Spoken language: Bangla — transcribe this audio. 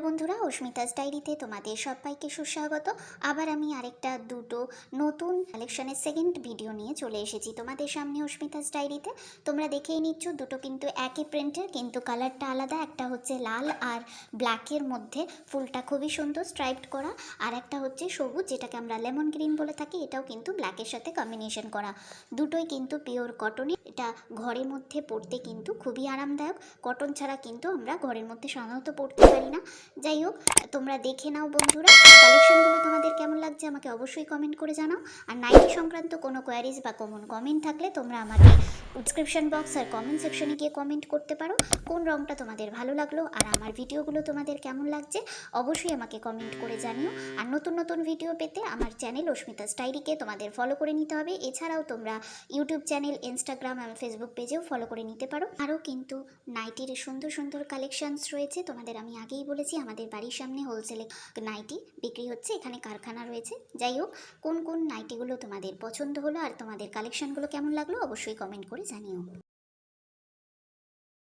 বন্ধুরা, অস্মিতাস ডায়েরিতে তোমাদের সবাইকে সুস্বাগত। আবার আমি আরেকটা দুটো নতুন কালেকশনের সেকেন্ড ভিডিও নিয়ে চলে এসেছি তোমাদের সামনে অস্মিতাস ডায়েরিতে। তোমরা দেখেই নিচ্ছ, দুটো কিন্তু একই প্রিন্টের, কিন্তু কালারটা আলাদা। একটা হচ্ছে লাল আর ব্ল্যাকের মধ্যে ফুলটা খুবই সুন্দর স্ট্রাইপড করা, আর একটা হচ্ছে সবুজ, যেটাকে আমরা লেমন গ্রিন বলে থাকি। এটাও কিন্তু ব্ল্যাকের সাথে কম্বিনেশন করা। দুটোই কিন্তু পিওর কটনের। এটা ঘরের মধ্যে পরতে কিন্তু খুবই আরামদায়ক। কটন ছাড়া কিন্তু আমরা ঘরের মধ্যে সাধারণত পরতে পারি না। যাই হোক, তোমরা দেখে নাও বন্ধুরা, কালেকশনগুলো তোমাদের কেমন লাগছে আমাকে অবশ্যই কমেন্ট করে জানাও। আর নাইটি সংক্রান্ত কোনো কোয়ারিজ বা কোনো কমেন্ট থাকলে তোমরা আমাকে ডিসক্রিপশন বক্স আর কমেন্ট সেকশনে গিয়ে কমেন্ট করতে পারো। কোন রঙটা তোমাদের ভালো লাগলো আর আমার ভিডিওগুলো তোমাদের কেমন লাগছে অবশ্যই আমাকে কমেন্ট করে জানিও। আর নতুন নতুন ভিডিও পেতে আমার চ্যানেল অস্মিতাস ডায়েরিকে তোমাদের ফলো করে নিতে হবে। এছাড়াও তোমরা ইউটিউব চ্যানেল, ইনস্টাগ্রাম এবং ফেসবুক পেজেও ফলো করে নিতে পারো। আরও কিন্তু নাইটির সুন্দর সুন্দর কালেকশনস রয়েছে। তোমাদের আমি আগেই বলেছি, আমাদের বাড়ির সামনে হোলসেলে নাইটি বিক্রি হচ্ছে, এখানে কারখানা রয়েছে। যাই হোক, কোন কোন নাইটিগুলো তোমাদের পছন্দ হলো আর তোমাদের কালেকশনগুলো কেমন লাগলো অবশ্যই কমেন্ট করে জানিও।